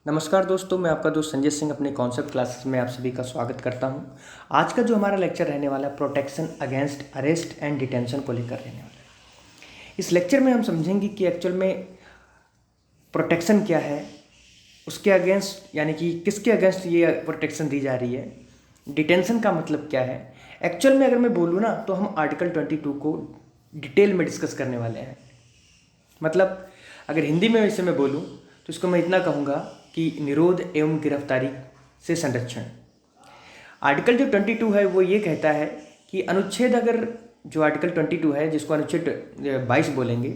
नमस्कार दोस्तों, मैं आपका दोस्त संजय सिंह अपने कॉन्सेप्ट क्लासेस में आप सभी का स्वागत करता हूं। आज का जो हमारा लेक्चर रहने वाला है protection against arrest and detention को लेकर रहने वाला है। इस लेक्चर में हम समझेंगे कि एक्चुअल में प्रोटेक्शन क्या है, उसके अगेंस्ट यानी कि किसके अगेंस्ट ये प्रोटेक्शन दी जा रही है, डिटेंशन का मतलब क्या है। एक्चुअल में अगर मैं बोलूँ ना तो हम आर्टिकल 22 को डिटेल में डिस्कस करने वाले हैं। मतलब अगर हिंदी में इसे मैं बोलूँ तो इसको मैं इतना कहूँगा कि निरोध एवं गिरफ्तारी से संरक्षण। आर्टिकल जो 22 है वो ये कहता है कि अनुच्छेद अगर जो आर्टिकल 22 है जिसको अनुच्छेद 22 बोलेंगे,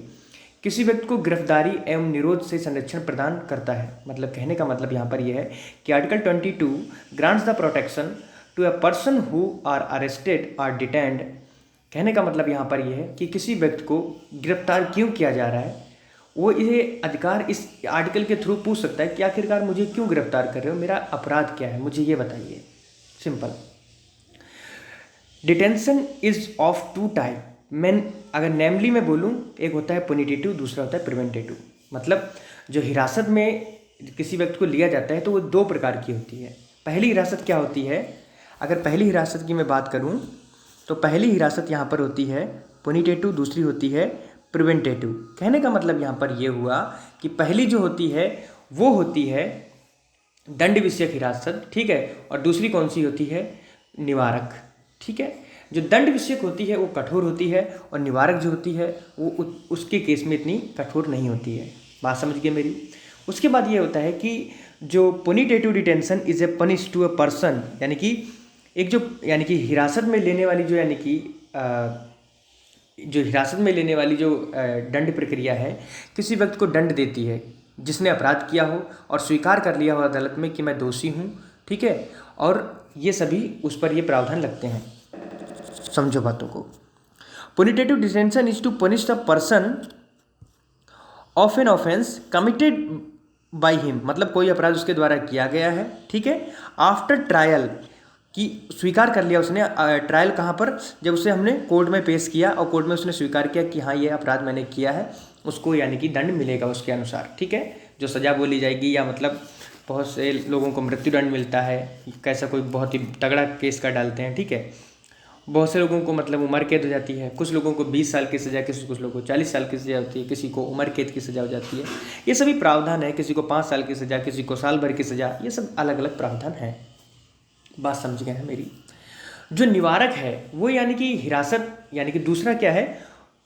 किसी व्यक्ति को गिरफ्तारी एवं निरोध से संरक्षण प्रदान करता है। मतलब कहने का मतलब यहाँ पर यह है कि article 22 grants the protection to a person who are arrested और डिटेन्ड। कहने का मतलब यहाँ पर यह है कि किसी व्यक्ति को गिरफ्तार क्यों किया जा रहा है, वो ये अधिकार इस आर्टिकल के थ्रू पूछ सकता है कि आखिरकार मुझे क्यों गिरफ्तार कर रहे हो, मेरा अपराध क्या है, मुझे ये बताइए। Simple. Detention is of two type. मैं अगर नेमली में बोलूँ, एक होता है पुनिटेटिव, दूसरा होता है प्रिवेंटेटिव। मतलब जो हिरासत में किसी व्यक्ति को लिया जाता है तो वो दो प्रकार की होती है। पहली हिरासत क्या होती है, अगर पहली हिरासत की मैं बात करूँ तो पहली हिरासत यहाँ पर होती है पुनिटेटिव, दूसरी होती है प्रिवेंटेटिव। कहने का मतलब यहाँ पर यह हुआ कि पहली जो होती है वो होती है दंड विषयक हिरासत, ठीक है, और दूसरी कौन सी होती है, निवारक। ठीक है, जो दंड विषयक होती है वो कठोर होती है और निवारक जो होती है वो उसके केस में इतनी कठोर नहीं होती है। बात समझ गए मेरी। उसके बाद ये होता है कि जो punitive detention is a punish to a person, यानी कि एक जो यानी कि हिरासत में लेने वाली जो यानी कि जो हिरासत में लेने वाली जो दंड प्रक्रिया है, किसी व्यक्ति को दंड देती है जिसने अपराध किया हो और स्वीकार कर लिया हो अदालत में कि मैं दोषी हूँ, ठीक है, और ये सभी उस पर ये प्रावधान लगते हैं। समझो बातों को। Punitive detention is to punish the person of an offense committed by him, मतलब कोई अपराध उसके द्वारा किया गया है, ठीक है, आफ्टर ट्रायल, कि स्वीकार कर लिया उसने। ट्रायल कहाँ पर, जब उसे हमने कोर्ट में पेश किया और कोर्ट में उसने स्वीकार किया कि हाँ ये अपराध मैंने किया है, उसको यानी कि दंड मिलेगा उसके अनुसार, ठीक है, जो सज़ा बोली जाएगी। या मतलब बहुत से लोगों को मृत्युदंड मिलता है, कैसा कोई बहुत ही तगड़ा केस कर डालते हैं, ठीक है। बहुत से लोगों को मतलब उम्र कैद हो जाती है, कुछ लोगों को 20 साल की सज़ा, कुछ लोगों को 40 साल की सज़ा होती है, किसी को उम्र कैद की सज़ा हो जाती है। ये सभी प्रावधान है, किसी को 5 साल की सज़ा, किसी को साल भर की सज़ा, ये सब अलग अलग प्रावधान है। बात समझ गए हैं मेरी। जो निवारक है वो यानी कि हिरासत, यानी कि दूसरा क्या है,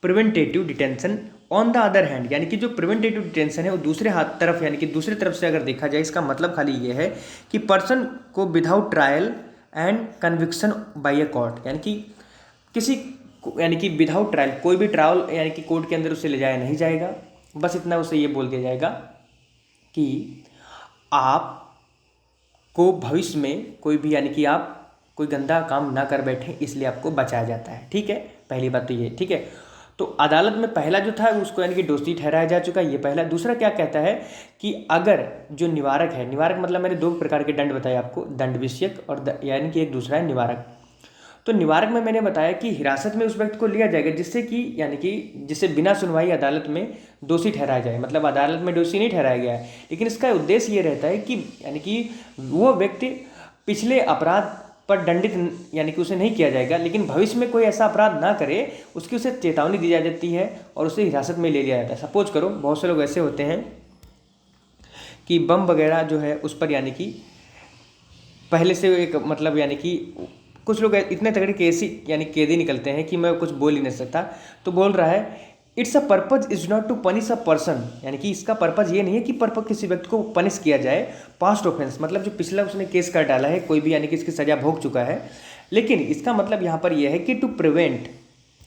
preventative detention on the other hand, यानी कि जो प्रिवेंटेटिव डिटेंशन है वो दूसरे हाथ तरफ, यानी कि दूसरी तरफ से अगर देखा जाए, इसका मतलब खाली ये है कि पर्सन को without trial and conviction by a court, यानी कि किसी यानी कि विदाउट ट्रायल, कोई भी ट्रायल यानी कि कोर्ट के अंदर उसे ले जाया नहीं जाएगा। बस इतना उसे ये बोल दिया जाएगा कि आप को भविष्य में कोई भी यानी कि आप कोई गंदा काम ना कर बैठे, इसलिए आपको बचाया जाता है, ठीक है। पहली बात तो ये, ठीक है। तो अदालत में पहला जो था उसको यानी कि दोषी ठहराया जा चुका है, ये पहला। दूसरा क्या कहता है कि अगर जो निवारक है, निवारक मतलब मैंने दो प्रकार के दंड बताए आपको, दंड विषयक और यानी कि एक दूसरा है निवारक। तो निवारक में मैंने बताया कि हिरासत में उस व्यक्ति को लिया जाएगा जिससे कि यानी कि जिसे बिना सुनवाई अदालत में दोषी ठहराया जाए। मतलब अदालत में दोषी नहीं ठहराया गया है, लेकिन इसका उद्देश्य ये रहता है कि यानी कि वो व्यक्ति पिछले अपराध पर दंडित यानी कि उसे नहीं किया जाएगा, लेकिन भविष्य में कोई ऐसा अपराध ना करे उसकी उसे चेतावनी दी जाती है और उसे हिरासत में ले लिया जाता है। सपोज करो बहुत से लोग ऐसे होते हैं कि बम वगैरह जो है उस पर यानी कि पहले से एक मतलब यानी कि कुछ लोग इतने तगड़े केसी यानी कैदी निकलते हैं कि मैं कुछ बोल ही नहीं सकता, तो बोल रहा है it's a purpose is not to punish a person, यानी कि इसका पर्पज ये नहीं है कि पर्पज किसी व्यक्ति को पनिश किया जाए पास्ट ऑफेंस, मतलब जो पिछला उसने केस कर डाला है कोई भी, यानी कि इसकी सज़ा भोग चुका है। लेकिन इसका मतलब यहाँ पर यह है कि टू प्रिवेंट,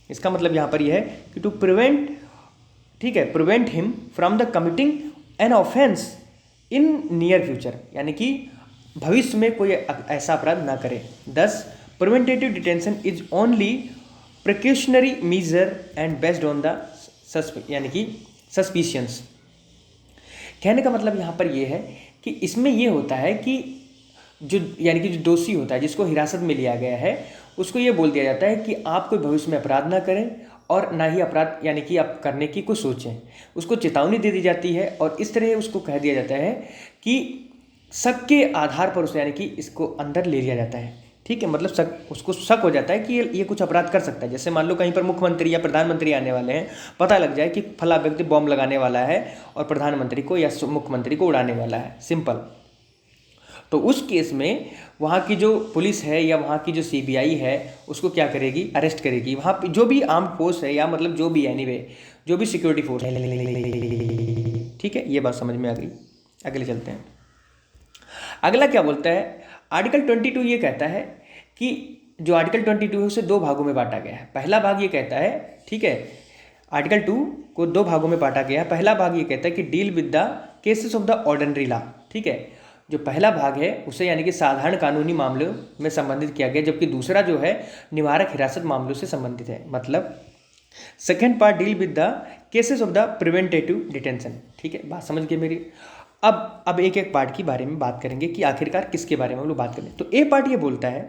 इसका मतलब यहाँ पर यह है कि टू प्रिवेंट, ठीक है, prevent him from the committing an offence in near future, यानी कि भविष्य में कोई ऐसा अपराध ना करे। 10 preventative detention is only precautionary measure and based on the यानी कि सस्पिशंस। कहने का मतलब यहाँ पर यह है कि इसमें यह होता है कि जो यानी कि जो दोषी होता है जिसको हिरासत में लिया गया है उसको ये बोल दिया जाता है कि आप कोई भविष्य में अपराध ना करें और ना ही अपराध यानी कि आप करने की कुछ सोचें। उसको चेतावनी दे दी जाती है और इस तरह उसको कह दिया जाता है कि शक के आधार पर उसे यानी कि इसको अंदर ले लिया जाता है, ठीक है। मतलब शक, उसको शक हो जाता है कि ये कुछ अपराध कर सकता है। जैसे मान लो कहीं पर मुख्यमंत्री या प्रधानमंत्री आने वाले हैं, पता लग जाए कि फला व्यक्ति बॉम्ब लगाने वाला है और प्रधानमंत्री को या मुख्यमंत्री को उड़ाने वाला है, सिंपल। तो उस केस में वहाँ की जो पुलिस है या वहाँ की जो सीबीआई है उसको क्या करेगी, अरेस्ट करेगी। वहाँ पे जो भी आर्म फोर्स है या मतलब जो भी एनीवे जो भी सिक्योरिटी फोर्स है, ठीक है। ये बात समझ में आ गई। अगले चलते हैं। अगला क्या बोलता है, आर्टिकल 22 ये कहता है कि जो आर्टिकल 22 है उसे दो भागों में बांटा गया है। पहला भाग ये कहता है, ठीक है, आर्टिकल 2 को दो भागों में बांटा गया है। पहला भाग ये कहता है कि deal with the cases of the ordinary law, ठीक है। जो पहला भाग है उसे यानी कि साधारण कानूनी मामलों में संबंधित किया गया, जबकि दूसरा जो है निवारक हिरासत मामलों से संबंधित है। मतलब second part deal with the cases of the preventative detention, ठीक है। बात समझ गए मेरी। अब एक एक पार्ट के बारे में बात करेंगे कि आखिरकार किसके बारे में हम लोग बात करें। तो ए पार्ट ये बोलता है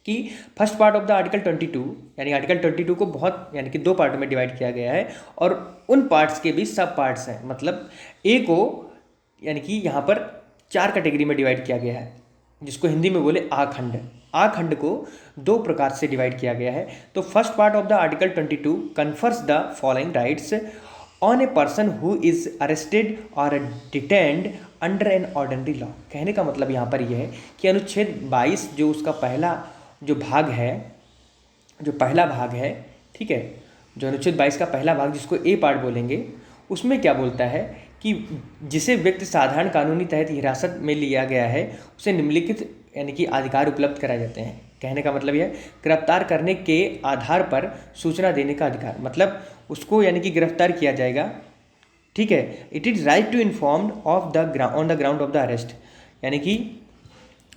कि first part of the article 22 यानी आर्टिकल 22 को बहुत यानी कि दो पार्ट में डिवाइड किया गया है और उन पार्ट्स के भी सब पार्ट्स हैं। मतलब ए को यानी कि यहाँ पर 4 कैटेगरी में डिवाइड किया गया है, जिसको हिंदी में बोले आखंड। आखंड को दो प्रकार से डिवाइड किया गया है। तो first part of the article 22 confers the following rights on a person who is arrested और detained under an ordinary law. कहने का मतलब यहाँ पर यह है कि अनुच्छेद 22 जो उसका पहला जो भाग है, जो पहला भाग है, ठीक है, जो अनुच्छेद 22 का पहला भाग जिसको ए पार्ट बोलेंगे, उसमें क्या बोलता है कि जिसे व्यक्ति साधारण कानूनी तहत हिरासत में लिया गया है उसे निम्नलिखित यानी कि अधिकार उपलब्ध कराए जाते हैं। कहने का मतलब यह गिरफ्तार करने के आधार पर सूचना देने का अधिकार, मतलब उसको यानी कि गिरफ्तार किया जाएगा, ठीक है। It is right to inform of the on the ground of the arrest, यानी कि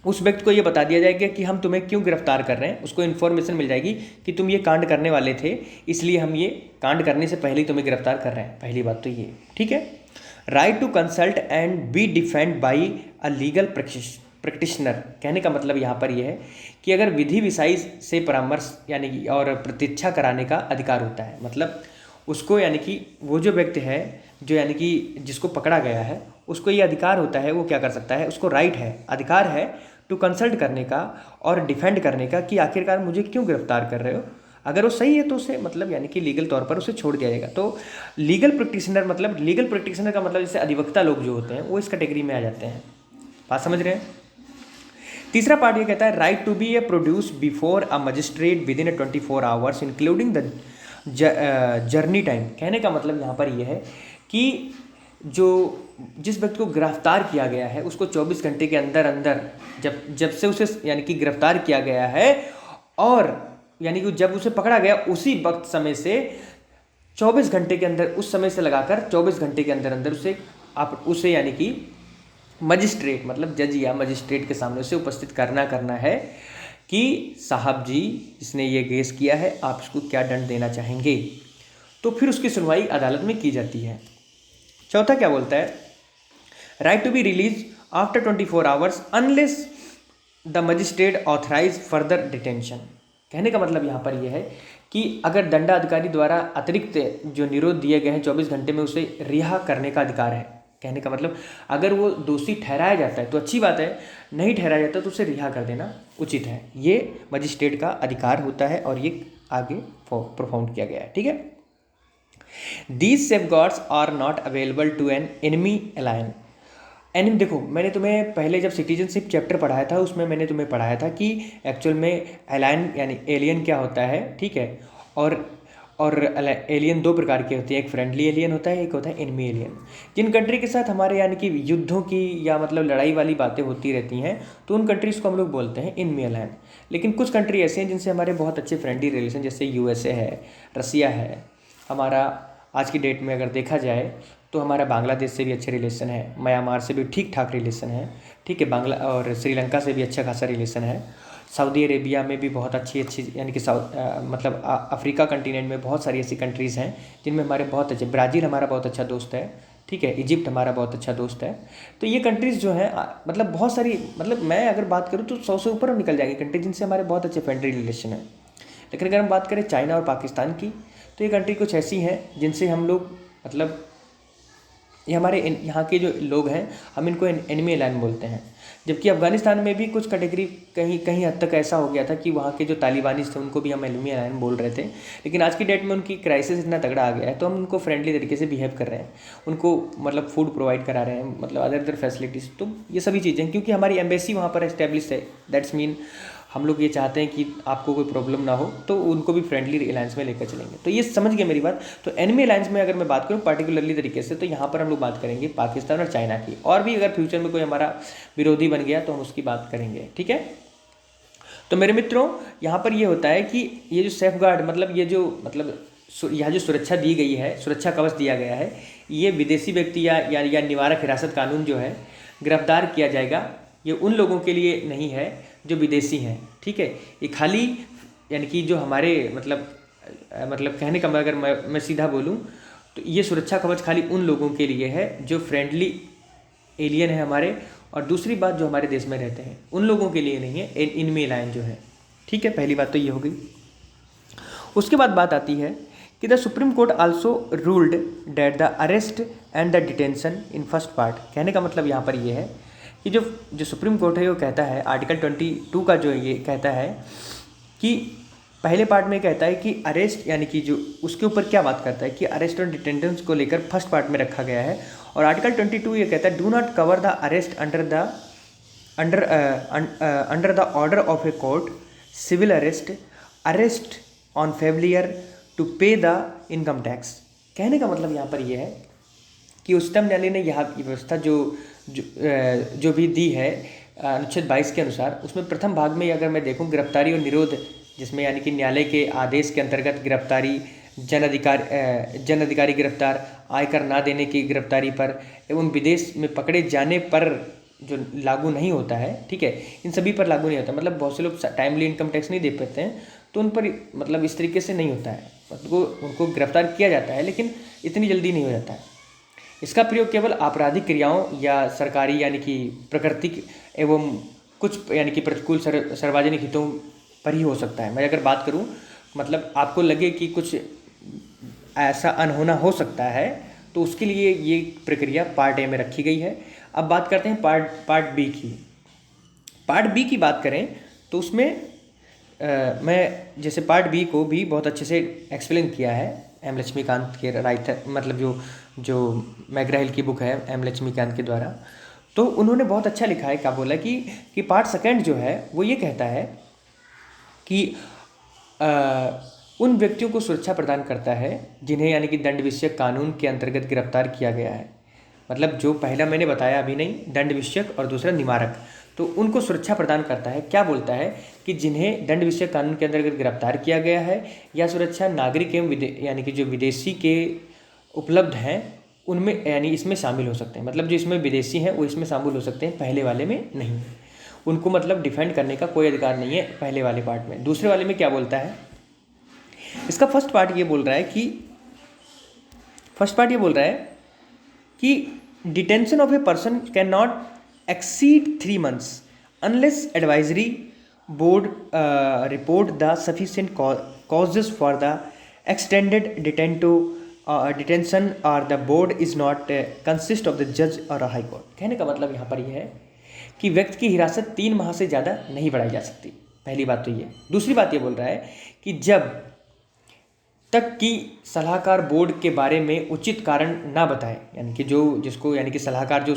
उस व्यक्ति को ये बता दिया जाएगा कि हम तुम्हें क्यों गिरफ्तार कर रहे हैं। उसको इन्फॉर्मेशन मिल जाएगी कि तुम ये कांड करने वाले थे, इसलिए हम ये कांड करने से पहले ही तुम्हें गिरफ्तार कर रहे हैं। पहली बात तो ये, ठीक है। Right to consult and be defend by a legal practitioner, कहने का मतलब यहाँ पर यह है कि अगर विधि विषय से परामर्श यानी कि और प्रतीक्षा कराने का अधिकार होता है। मतलब उसको यानी कि वो जो व्यक्ति है जो यानी कि जिसको पकड़ा गया है उसको ये अधिकार होता है, वो क्या कर सकता है, उसको राइट है, अधिकार है टू कंसल्ट करने का और डिफेंड करने का कि आखिरकार मुझे क्यों गिरफ्तार कर रहे हो। अगर वो सही है तो उसे मतलब यानी कि लीगल तौर पर उसे छोड़ दिया जाएगा। तो लीगल प्रैक्टिशनर मतलब लीगल प्रैक्टिशनर का मतलब जैसे अधिवक्ता लोग जो होते हैं वो इस कैटेगरी में आ जाते हैं। बात समझ रहे हैं। तीसरा पार्ट ये कहता है right to be a produce before a magistrate within 24 hours including the journey time. कहने का मतलब यहाँ पर यह है कि जो जिस व्यक्ति को गिरफ्तार किया गया है उसको 24 घंटे के अंदर अंदर जब से उसे यानी कि गिरफ्तार किया गया है और यानी कि जब उसे पकड़ा गया उसी वक्त समय से 24 घंटे के अंदर, उस समय से लगाकर 24 घंटे के अंदर अंदर उसे यानी कि मजिस्ट्रेट मतलब जज या मजिस्ट्रेट के सामने उसे उपस्थित करना है कि साहब जी जिसने ये केस किया है आप इसको क्या दंड देना चाहेंगे। तो फिर उसकी सुनवाई अदालत में की जाती है। चौथा क्या बोलता है, right to be release after 24 hours unless the magistrate authorise further detention. कहने का मतलब यहाँ पर यह है कि अगर दंडाधिकारी द्वारा अतिरिक्त जो निरोध दिए गए हैं 24 घंटे में उसे रिहा करने का अधिकार है। कहने का मतलब अगर वो दोषी ठहराया जाता है तो अच्छी बात है, नहीं ठहराया जाता तो उसे रिहा कर देना उचित है। ये मजिस्ट्रेट का अधिकार होता है और ये आगे परफॉर्म किया गया है, ठीक है। These safeguards are not available to an enemy alien. Enemy देखो, मैंने तुम्हें पहले जब सिटीजनशिप चैप्टर पढ़ाया था उसमें मैंने तुम्हें पढ़ाया था कि एक्चुअल में एलायन यानी एलियन क्या होता है, ठीक है। और एलियन दो प्रकार के होते हैं, एक फ्रेंडली एलियन होता है, एक होता है एनिमी एलियन। जिन कंट्री के साथ हमारे यानी कि युद्धों की या मतलब लड़ाई वाली बातें होती रहती हैं तो उन कंट्रीज़ को हम लोग बोलते हैं एनिमी एलियन। लेकिन कुछ कंट्री ऐसे हैं जिनसे हमारे बहुत अच्छे फ्रेंडली रिलेशन, जैसे यूएसए है, रसिया है। हमारा आज की डेट में अगर देखा जाए तो हमारा बांग्लादेश से भी अच्छे रिलेशन है, म्यांमार से भी ठीक ठाक रिलेशन है, ठीक है। बांग्ला और श्रीलंका से भी अच्छा खासा रिलेशन है। सऊदी अरेबिया में भी बहुत अच्छी यानी कि मतलब अफ्रीका कंटिनेंट में बहुत सारी ऐसी कंट्रीज़ हैं जिनमें हमारे बहुत अच्छे, ब्राज़ील हमारा बहुत अच्छा दोस्त है, ठीक है। इजिप्ट हमारा बहुत अच्छा दोस्त है। तो ये कंट्रीज़ जो हैं मतलब बहुत सारी, मतलब मैं अगर बात करूँ तो 100 से ऊपर निकल जाएंगी कंट्री जिनसे हमारे बहुत अच्छे फ्रेंडली रिलेशन है। लेकिन अगर हम बात करें चाइना और पाकिस्तान की तो ये कंट्री कुछ ऐसी हैं जिनसे हम लोग मतलब ये हमारे यहाँ के जो लोग हैं हम इनको एनिमी एलायन बोलते हैं। जबकि अफ़गानिस्तान में भी कुछ कैटेगरी कहीं कहीं हद तक ऐसा हो गया था कि वहाँ के जो तालिबानीज़ थे उनको भी हम एनिमी एलायन बोल रहे थे। लेकिन आज की डेट में उनकी क्राइसिस इतना तगड़ा आ गया है तो हम उनको फ्रेंडली तरीके से बिहेव कर रहे हैं, उनको मतलब फूड प्रोवाइड करा रहे हैं, मतलब अदर फैसिलिटीज़। तो ये सभी चीज़ें क्योंकि हमारी एम्बेसी वहाँ पर एस्टेब्लिश है, दैट्स मीन हम लोग ये चाहते हैं कि आपको कोई प्रॉब्लम ना हो, तो उनको भी फ्रेंडली अलायंस में लेकर चलेंगे। तो ये समझ गए मेरी बात। तो एनिमी अलायंस में अगर मैं बात करूँ पार्टिकुलरली तरीके से, तो यहाँ पर हम लोग बात करेंगे पाकिस्तान और चाइना की। और भी अगर फ्यूचर में कोई हमारा विरोधी बन गया तो हम उसकी बात करेंगे, ठीक है। तो मेरे मित्रों, यहाँ पर ये होता है कि ये जो सेफ गार्ड मतलब ये जो यहाँ जो सुरक्षा दी गई है, सुरक्षा कवच दिया गया है, ये विदेशी व्यक्ति या निवारक हिरासत कानून जो है, गिरफ्तार किया जाएगा, ये उन लोगों के लिए नहीं है जो विदेशी हैं, ठीक है। ये खाली यानी कि जो हमारे मतलब कहने का अगर मैं सीधा बोलूँ तो ये सुरक्षा कवच खाली उन लोगों के लिए है जो फ्रेंडली एलियन है हमारे, और दूसरी बात जो हमारे देश में रहते हैं उन लोगों के लिए नहीं है, एनिमी एलायन जो है, ठीक है। पहली बात तो ये हो गई। उसके बाद बात आती है कि the supreme court also ruled that the arrest and the detention in first part. कहने का मतलब यहाँ पर ये है कि जो सुप्रीम कोर्ट है वो कहता है, आर्टिकल 22 का जो ये कहता है कि पहले पार्ट में कहता है कि अरेस्ट यानी कि जो उसके ऊपर क्या बात करता है कि अरेस्ट और डिटेंशन को लेकर फर्स्ट पार्ट में रखा गया है। और आर्टिकल 22 ये कहता है do not cover the arrest under the order of a court, civil arrest, arrest on failure to pay the income tax. कहने का मतलब यहाँ पर यह है कि उच्चतम न्यायालय ने यह व्यवस्था जो भी दी है अनुच्छेद 22 के अनुसार, उसमें प्रथम भाग में अगर मैं देखूं गिरफ्तारी और निरोध, जिसमें यानी कि न्यायालय के आदेश के अंतर्गत गिरफ्तारी, जन अधिकारी गिरफ्तार, आयकर ना देने की गिरफ्तारी पर एवं विदेश में पकड़े जाने पर जो लागू नहीं होता है, ठीक है, इन सभी पर लागू नहीं होता। मतलब बहुत से लोग टाइमली इनकम टैक्स नहीं दे पाते हैं तो उन पर मतलब इस तरीके से नहीं होता है, उनको गिरफ्तार किया जाता है लेकिन इतनी जल्दी नहीं हो जाता है। इसका प्रयोग केवल आपराधिक क्रियाओं या सरकारी यानी कि प्राकृतिक एवं कुछ यानी कि प्रतिकूल सार्वजनिक हितों पर ही हो सकता है। मैं अगर बात करूं मतलब आपको लगे कि कुछ ऐसा अनहोना हो सकता है तो उसके लिए ये प्रक्रिया पार्ट ए में रखी गई है। अब बात करते हैं पार्ट बी की। पार्ट बी की बात करें तो उसमें मैं जैसे पार्ट बी को भी बहुत अच्छे से एक्सप्लेन किया है एम लक्ष्मीकांत के राइटर, मतलब जो मैग्रा हिल की बुक है एम लक्ष्मीकांत के द्वारा। तो उन्होंने बहुत अच्छा लिखा है, क्या बोला कि पार्ट सेकंड जो है वो ये कहता है कि उन व्यक्तियों को सुरक्षा प्रदान करता है जिन्हें यानी कि दंड विषयक कानून के अंतर्गत गिरफ्तार किया गया है। मतलब जो पहला मैंने बताया अभी नहीं, दंड विषयक और दूसरा निवारक, तो उनको सुरक्षा प्रदान करता है। क्या बोलता है कि जिन्हें दंड विषयक कानून के अंतर्गत गिरफ्तार किया गया है या सुरक्षा नागरिक एवं यानी कि जो विदेशी के उपलब्ध हैं उनमें यानी इसमें शामिल हो सकते हैं। मतलब जो इसमें विदेशी हैं वो इसमें शामिल हो सकते हैं, पहले वाले में नहीं। उनको मतलब डिफेंड करने का कोई अधिकार नहीं है पहले वाले पार्ट में। दूसरे वाले में क्या बोलता है, इसका फर्स्ट पार्ट ये बोल रहा है कि detention of a person can not exceed 3 months unless advisory board report the sufficient causes for the extended detention or the board is not consist of the judge or a high court। कहने का मतलब यहाँ पर यह है कि व्यक्ति की हिरासत 3 माह से ज़्यादा नहीं बढ़ाई जा सकती। पहली बात तो ये। दूसरी बात ये बोल रहा है कि जब तक कि सलाहकार बोर्ड के बारे में उचित कारण ना बताए, यानी कि जिसको यानी कि सलाहकार जो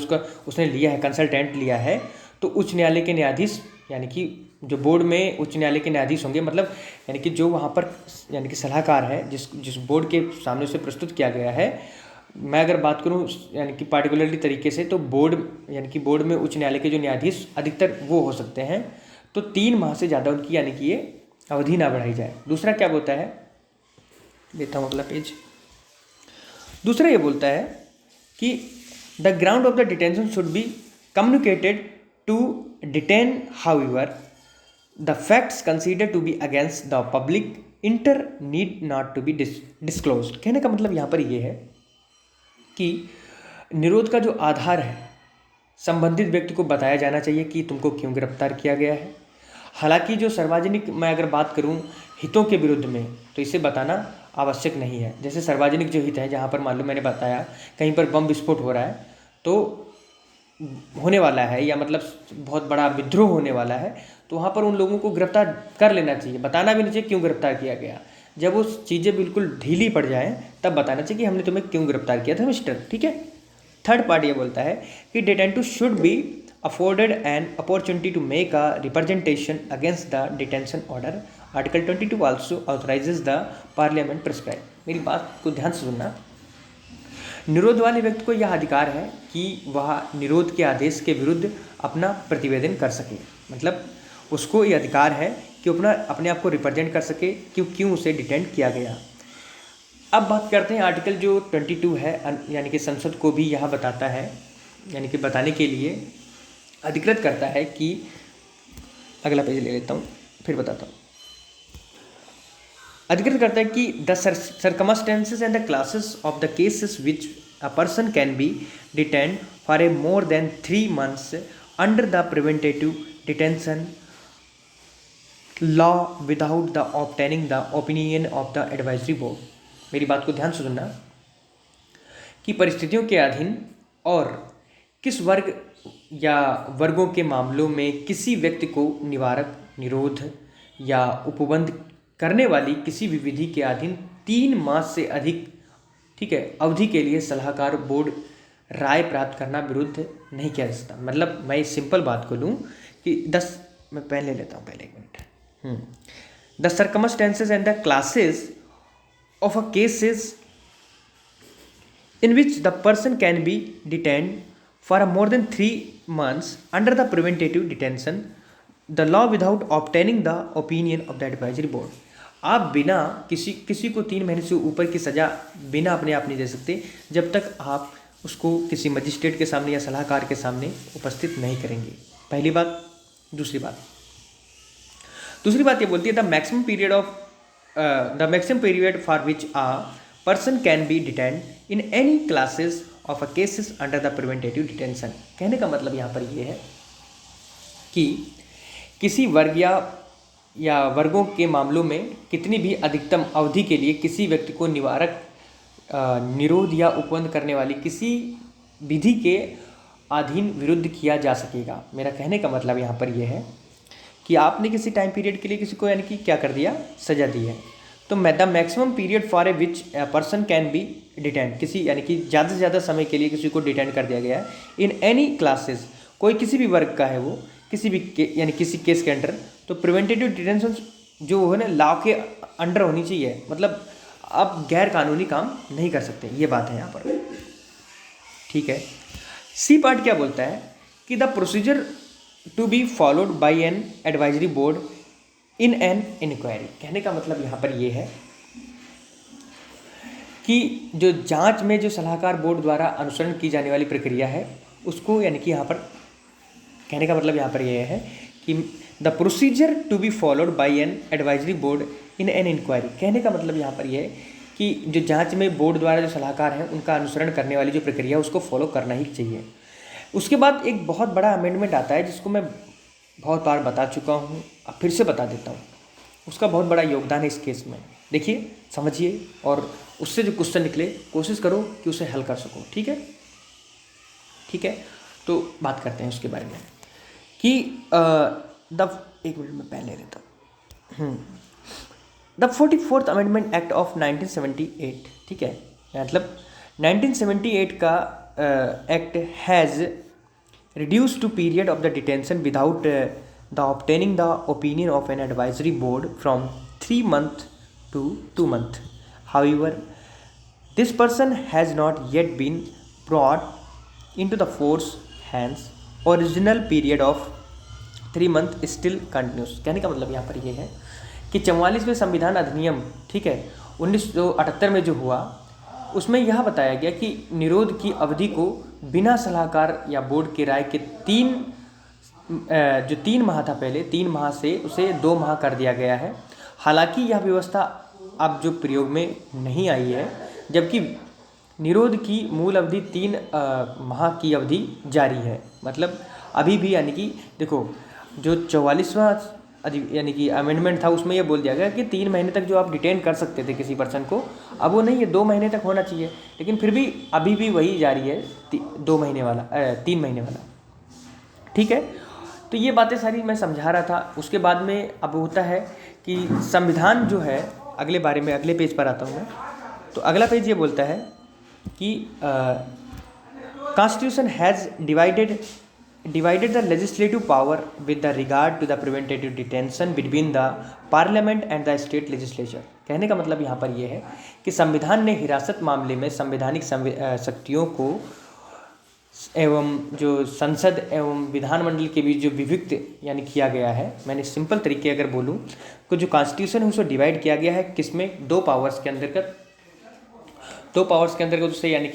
उसने लिया है, कंसल्टेंट लिया है, तो उच्च न्यायालय के न्यायाधीश यानी कि जो बोर्ड में उच्च न्यायालय के न्यायाधीश होंगे, मतलब यानी कि जो वहाँ पर यानी कि सलाहकार है जिस बोर्ड के सामने से प्रस्तुत किया गया है। मैं अगर बात करूँ यानी कि पार्टिकुलरली तरीके से, तो बोर्ड यानी कि बोर्ड में उच्च न्यायालय के जो न्यायाधीश अधिकतर वो हो सकते हैं, तो 3 माह से ज़्यादा उनकी यानी कि ये अवधि ना बढ़ाई जाए। दूसरा क्या बोलता है, लेता हूँ अगला पेज। दूसरा ये बोलता है कि the ground of the detention should be communicated to detain, however the facts consider to be against the public inter need not to be disclosed. कहने का मतलब यहाँ पर ये है कि निरोध का जो आधार है संबंधित व्यक्ति को बताया जाना चाहिए कि तुमको क्यों गिरफ्तार किया गया है। हालांकि जो सार्वजनिक मैं अगर बात करूं हितों के विरुद्ध में, तो इसे बताना आवश्यक नहीं है। जैसे सार्वजनिक जो हित है, जहाँ पर मान लो मैंने बताया कहीं पर बम विस्फोट हो रहा है तो होने वाला है, या मतलब बहुत बड़ा विद्रोह होने वाला है, तो वहाँ पर उन लोगों को गिरफ्तार कर लेना चाहिए, बताना भी नहीं चाहिए क्यों गिरफ्तार किया गया। जब वो चीज़ें बिल्कुल ढीली पड़ जाएँ तब बताना चाहिए कि हमने तुम्हें क्यों गिरफ्तार किया था मिस्टर, ठीक है। थर्ड पार्ट ये बोलता है कि detenu should be afforded an opportunity to make a representation against the detention order. Article 22 also authorizes the parliament prescribe. मेरी बात को ध्यान से सुनना। निरोध वाले व्यक्ति को यह अधिकार है कि वह निरोध के आदेश के विरुद्ध अपना प्रतिवेदन कर सके। मतलब उसको ये अधिकार है कि अपने आप को रिप्रेजेंट कर सके कि क्यों उसे डिटेंट किया गया। अब बात करते हैं आर्टिकल जो 22 है, यानी कि संसद को भी यह बताता है, यानी कि बताने के लिए अधिकृत करता है कि, अगला पेज ले लेता हूँ फिर बताता हूँ। अधिकृत करता है कि the circumstances and the classes of the cases which a person can be detained for a more than 3 months under the preventive detention law without the obtaining the opinion of the advisory board. मेरी बात को ध्यान से सुनना कि परिस्थितियों के अधीन और किस वर्ग या वर्गों के मामलों में किसी व्यक्ति को निवारक, निरोध या उपबंध करने वाली किसी भी विधि के अधीन 3 मास से अधिक, ठीक है, अवधि के लिए सलाहकार बोर्ड राय प्राप्त करना विरुद्ध नहीं किया जा सकता। मतलब मैं इस सिंपल बात को लूँ कि मैं पेन ले लेता हूँ पहले, 1 minute. The circumstances and the classes of a cases in which the person can be detained for a more than 3 months under the preventive detention the law without obtaining the opinion of the advisory board। आप बिना किसी को 3 महीने से ऊपर की सज़ा बिना अपने आप नहीं दे सकते जब तक आप उसको किसी मजिस्ट्रेट के सामने या सलाहकार के सामने उपस्थित नहीं करेंगे। पहली बात। दूसरी बात ये बोलती है the maximum period for which a person can be detained in any classes of a cases under the preventive detention। कहने का मतलब यहाँ पर ये है कि किसी वर्ग या वर्गों के मामलों में कितनी भी अधिकतम अवधि के लिए किसी व्यक्ति को निवारक, निरोध या उपबंध करने वाली किसी विधि के अधीन विरुद्ध किया जा सकेगा। मेरा कहने का मतलब यहाँ पर यह है कि आपने किसी टाइम पीरियड के लिए किसी को यानी कि क्या कर दिया, सज़ा दी है, तो the maximum period for a which person can be detained, किसी यानी कि ज़्यादा से ज़्यादा समय के लिए किसी को डिटेंड कर दिया गया है इन एनी क्लासेस, कोई किसी भी वर्ग का है वो, किसी भी यानी किसी केस के अंडर, तो प्रिवेंटिव डिटेंशन जो है ना लॉ के अंडर होनी चाहिए। मतलब आप गैर कानूनी काम नहीं कर सकते, ये बात है यहाँ पर, ठीक है। सी पार्ट क्या बोलता है कि the procedure to be followed by an advisory board in an inquiry. कहने का मतलब यहाँ पर ये है कि जो जांच में जो सलाहकार बोर्ड द्वारा अनुसरण की जाने वाली प्रक्रिया है उसको, यानी कि यहाँ पर कहने का मतलब यहाँ पर ये है कि the procedure to be followed by an advisory board in an inquiry. कहने का मतलब यहाँ पर ये है कि जो जांच में बोर्ड द्वारा जो सलाहकार हैं उनका अनुसरण करने वाली जो प्रक्रिया है उसको फॉलो करना ही चाहिए। उसके बाद एक बहुत बड़ा अमेंडमेंट आता है जिसको मैं बहुत बार बता चुका हूँ, अब फिर से बता देता हूँ। उसका बहुत बड़ा योगदान है इस केस में, देखिए समझिए, और उससे जो क्वेश्चन निकले कोशिश करो कि उसे हल कर सको, ठीक है। तो बात करते हैं उसके बारे में कि एक मिनट में पेन ले लेता हूँ। The 44th amendment act of 1978, ठीक है, मतलब 1978 का act has reduced to period of the detention without the obtaining the opinion of an advisory board from 3 months to 2 months. However, this person has not yet been brought into the force, hence original period of 3 months still continues। कहने का मतलब यहाँ पर ये है कि 44वें संविधान अधिनियम, ठीक है, 1978 में जो हुआ उसमें यह बताया गया कि निरोध की अवधि को बिना सलाहकार या बोर्ड की राय के 3 माह था पहले, 3 माह से उसे 2 माह कर दिया गया है। हालांकि यह व्यवस्था अब जो प्रयोग में नहीं आई है, जबकि निरोध की मूल अवधि 3 माह की अवधि जारी है। मतलब अभी भी, यानी कि देखो जो 44वां यानी कि अमेंडमेंट था, उसमें ये बोल दिया गया कि 3 महीने तक जो आप डिटेन कर सकते थे किसी पर्सन को, अब वो नहीं है, 2 महीने तक होना चाहिए। लेकिन फिर भी अभी भी वही जारी है 2 महीने वाला 3 महीने वाला। ठीक है, तो ये बातें सारी मैं समझा रहा था। उसके बाद में अब होता है कि संविधान जो है, अगले बारे में अगले पेज पर आता हूँ मैं। तो अगला पेज ये बोलता है कि constitution has divided the legislative power with the regard to the preventative detention between the parliament and the state legislature। कहने का मतलब यहाँ पर यह है कि संविधान ने हिरासत मामले में संवैधानिक शक्तियों को एवं जो संसद एवं विधानमंडल के बीच जो विभक्त यानी किया गया है, मैंने सिंपल तरीके अगर बोलूँ तो जो कॉन्स्टिट्यूशन है उसको डिवाइड किया गया है किसमें, 2 पावर्स के अंतर्गत, 2 पावर्स के अंतर्गत उसे यानी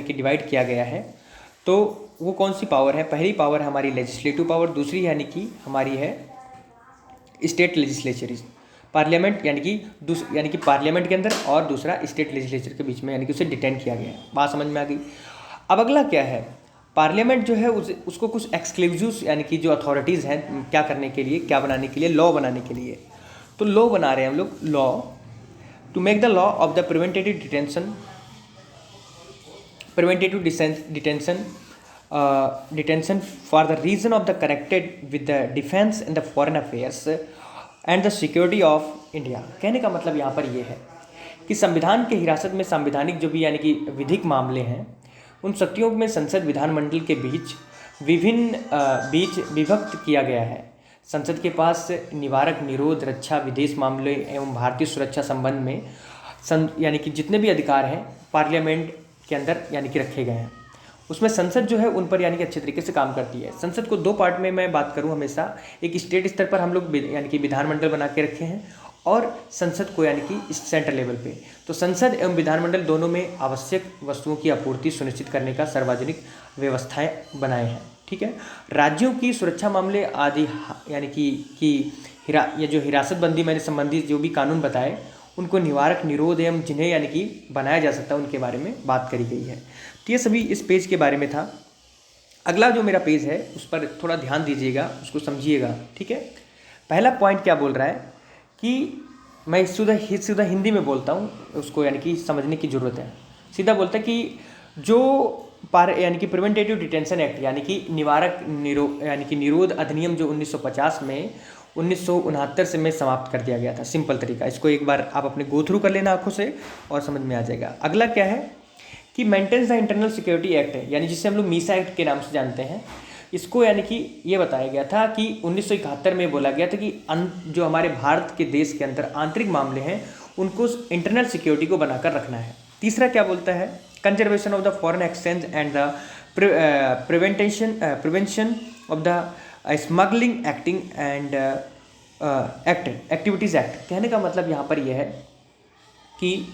कि डिवाइड किया गया है। तो वो कौन सी पावर है? पहली पावर है हमारी लेजिस्लेटिव पावर, दूसरी यानी कि हमारी है स्टेट लेजिस्लेचर, पार्लियामेंट यानी कि पार्लियामेंट के अंदर और दूसरा स्टेट लेजिस्लेचर के बीच में, यानी कि उसे डिटेन किया गया है। बात समझ में आ गई। अब अगला क्या है, पार्लियामेंट जो है उसको कुछ एक्सक्लूसिव यानी कि जो अथॉरिटीज़ हैं क्या करने के लिए, क्या बनाने के लिए, लॉ बनाने के लिए। तो लॉ बना रहे हैं हम लोग, law to make the law of the preventative detention for the reason of the connected with the defense and the foreign affairs and the security of India। कहने का मतलब यहाँ पर ये है कि संविधान के हिरासत में संवैधानिक जो भी यानी कि विधिक मामले हैं, उन शक्तियों में संसद विधानमंडल के बीच विभक्त किया गया है। संसद के पास निवारक, निरोध, रक्षा, विदेश मामले एवं भारतीय सुरक्षा संबंध में यानी कि जितने भी अधिकार हैं पार्लियामेंट के अंदर यानी कि रखे गए हैं। उसमें संसद जो है उन पर यानी कि अच्छे तरीके से काम करती है। संसद को 2 पार्ट में मैं बात करूं हमेशा, एक स्टेट स्तर पर हम लोग यानी कि विधानमंडल बना के रखे हैं, और संसद को यानी कि सेंट्रल लेवल पे। तो संसद एवं विधानमंडल दोनों में आवश्यक वस्तुओं की आपूर्ति सुनिश्चित करने का सार्वजनिक व्यवस्थाएं बनाए हैं। ठीक है, राज्यों की सुरक्षा मामले आदि यानी कि ये जो हिरासत बंदी मैंने संबंधित जो भी कानून बताए, उनको निवारक, निरोध एवं जिन्हें यानी कि बनाया जा सकता है उनके बारे में बात करी गई है। तो ये सभी इस पेज के बारे में था। अगला जो मेरा पेज है उस पर थोड़ा ध्यान दीजिएगा, उसको समझिएगा। ठीक है, पहला पॉइंट क्या बोल रहा है कि मैं सीधा हिंदी में बोलता हूँ, उसको यानी कि समझने की ज़रूरत है। सीधा बोलता है कि जो यानी कि प्रिवेंटेटिव डिटेंशन एक्ट यानी कि निरोध अधिनियम जो 1950 में 1969 से में समाप्त कर दिया गया था। सिंपल तरीका, इसको एक बार आप अपने गो थ्रू कर लेना आंखों से और समझ में आ जाएगा। अगला क्या है कि maintenance the internal security act है, यानी जिसे हम लोग मीसा एक्ट के नाम से जानते हैं। इसको यानी कि ये बताया गया था कि 1971 में बोला गया था कि जो हमारे भारत के देश के अंदर आंतरिक मामले हैं उनको इंटरनल सिक्योरिटी को बनाकर रखना है। तीसरा क्या बोलता है, conservation of the foreign exchange and the prevention of the smuggling acting and activities act. कहने का मतलब यहाँ पर यह है कि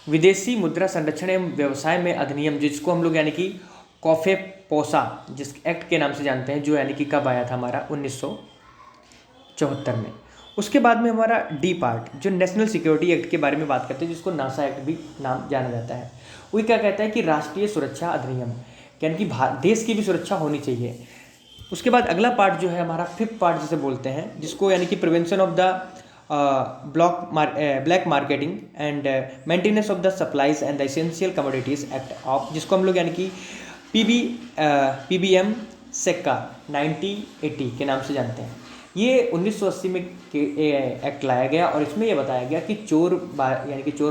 विदेशी मुद्रा संरक्षण एवं व्यवसाय में अधिनियम, जिसको हम लोग यानी कि कॉफे पोसा जिस एक्ट के नाम से जानते हैं, जो यानी कि कब आया था हमारा 1974 में। उसके बाद में हमारा डी पार्ट जो नेशनल सिक्योरिटी एक्ट के बारे में बात करते हैं, जिसको नासा एक्ट भी नाम जाना जाता है। वो क्या कहता है कि राष्ट्रीय सुरक्षा अधिनियम, यानी कि देश की भी सुरक्षा होनी चाहिए। उसके बाद अगला पार्ट जो है हमारा 5th पार्ट जिसे बोलते हैं, जिसको यानी कि prevention of the black marketing and maintenance of the supplies and the essential commodities act of, जिसको हम लोग यानी कि PBM सेक्का 1980 के नाम से जानते हैं। ये 1980 में एक्ट लाया गया और इसमें यह बताया गया कि चोर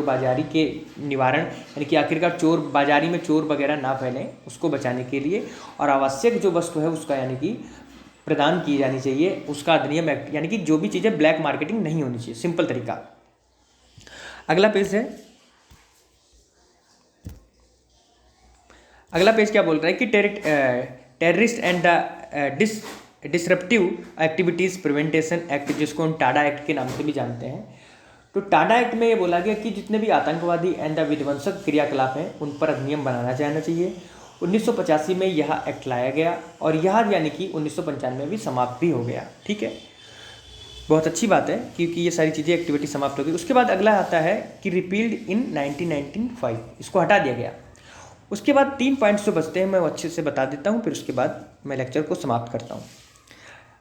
बाजारी के निवारण, यानी कि आखिरकार चोर बाजारी में चोर वगैरह ना फैलें, उसको बचाने के लिए और आवश्यक जो वस्तु है उसका यानी कि प्रदान की जानी चाहिए, उसका अधिनियम एक्ट, यानी कि जो भी चीज़ें ब्लैक मार्केटिंग नहीं होनी चाहिए। सिंपल तरीका। अगला पेज है, अगला पेज क्या बोल रहा है कि terrorist and the disruptive activities prevention act, जिसको हम टाडा एक्ट के नाम से भी जानते हैं। तो टाडा एक्ट में ये बोला गया कि जितने भी आतंकवादी एंड द विध्वंसक क्रियाकलाप हैं उन पर अधिनियम बनाना जाना चाहिए। 1985 में यह एक्ट लाया गया और यह यानी कि 1995 में भी समाप्त भी हो गया। ठीक है, बहुत अच्छी बात है क्योंकि ये सारी चीज़ें एक्टिविटी समाप्त हो गई। उसके बाद अगला आता है कि रिपील्ड इन 1995, इसको हटा दिया गया। उसके बाद 3 पॉइंट्स जो बचते हैं मैं वो अच्छे से बता देता हूँ, फिर उसके बाद मैं लेक्चर को समाप्त करता हूँ।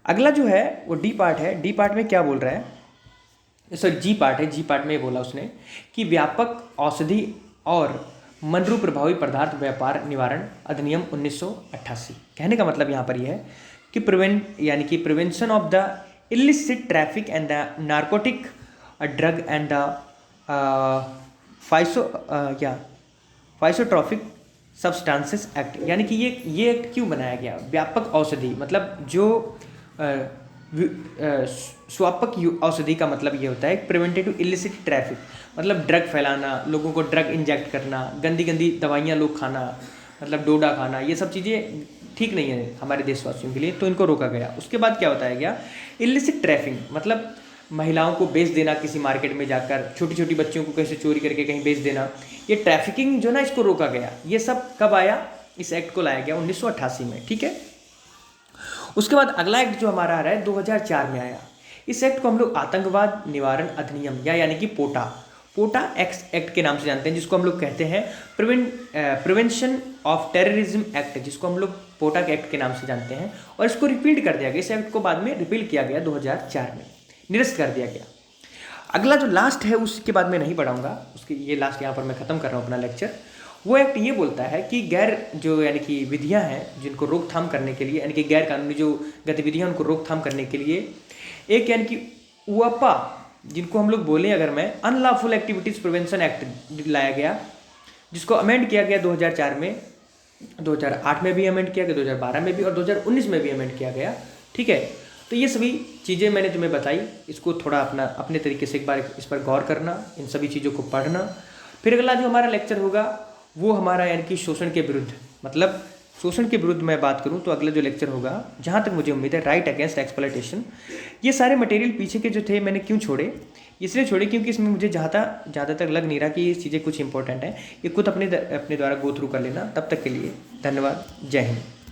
अगला जो है वो डी पार्ट है। डी पार्ट में क्या बोल रहा है, सॉरी जी पार्ट है। जी पार्ट में ये बोला उसने कि व्यापक औषधि और मनरू प्रभावी पदार्थ व्यापार निवारण अधिनियम 1988। कहने का मतलब यहाँ पर यह है कि prevention of the illicit traffic and the narcotic drug and the psychotropic substances act, यानी कि ये एक्ट क्यों बनाया गया। व्यापक औषधि मतलब जो स्वापक औषधि का मतलब ये होता है प्रिवेंटिव इलिसिट ट्रैफिक, मतलब ड्रग फैलाना, लोगों को ड्रग इंजेक्ट करना, गंदी गंदी दवाइयाँ लोग खाना, मतलब डोडा खाना, ये सब चीज़ें ठीक नहीं है हमारे देशवासियों के लिए, तो इनको रोका गया। उसके बाद क्या बताया गया, इलिसिट ट्रैफिकिंग मतलब महिलाओं को बेच देना, किसी मार्केट में जाकर छोटी छोटी बच्चियों को कैसे चोरी करके कहीं बेच देना, ये ट्रैफिकिंग जो ना, इसको रोका गया। ये सब कब आया, इस एक्ट को लाया गया 1988 में, ठीक है। उसके बाद अगला एक्ट जो हमारा आ रहा है 2004 में आया। इस एक्ट को हम लोग आतंकवाद निवारण अधिनियम यानी कि पोटा एक्ट के नाम से जानते हैं, जिसको हम लोग कहते हैं प्रिवेंशन ऑफ टेररिज्म एक्ट, जिसको हम लोग पोटा के एक्ट के नाम से जानते हैं। और इसको रिपील कर दिया गया, इस एक्ट को बाद में रिपील किया गया 2004 में, निरस्त कर दिया गया। अगला जो लास्ट है उसके बाद मैं नहीं पढ़ाऊंगा, उसके ये लास्ट यहाँ पर मैं ख़त्म कर रहा हूँ अपना लेक्चर। वो एक्ट ये बोलता है कि गैर जो यानी कि विधियाँ हैं जिनको रोकथाम करने के लिए, यानी कि गैर कानूनी जो गतिविधियाँ उनको रोकथाम करने के लिए एक यानी कि UAPA, जिनको हम लोग बोलें अगर मैं अनलॉफुल एक्टिविटीज़ प्रिवेंशन एक्ट लाया गया, जिसको अमेंड किया गया 2004 में, 2008 में भी अमेंड किया गया, 2012 में भी और 2019 में भी अमेंड किया गया, ठीक है। तो ये सभी चीज़ें मैंने तुम्हें बताई, इसको थोड़ा अपने तरीके से एक बार इस पर गौर करना, इन सभी चीज़ों को पढ़ना। फिर अगला जो हमारा लेक्चर होगा वो हमारा यानी कि शोषण के विरुद्ध, मतलब शोषण के विरुद्ध मैं बात करूं तो अगला जो लेक्चर होगा, जहां तक मुझे उम्मीद है, राइट अगेंस्ट एक्सप्लॉयटेशन। ये सारे मटेरियल पीछे के जो थे मैंने क्यों छोड़े, इसलिए छोड़े क्योंकि इसमें मुझे ज़्यादातर लग नहीं रहा कि ये चीज़ें कुछ इंपॉर्टेंट हैं। ये खुद अपने द्वारा गो थ्रू कर लेना। तब तक के लिए धन्यवाद, जय हिंद।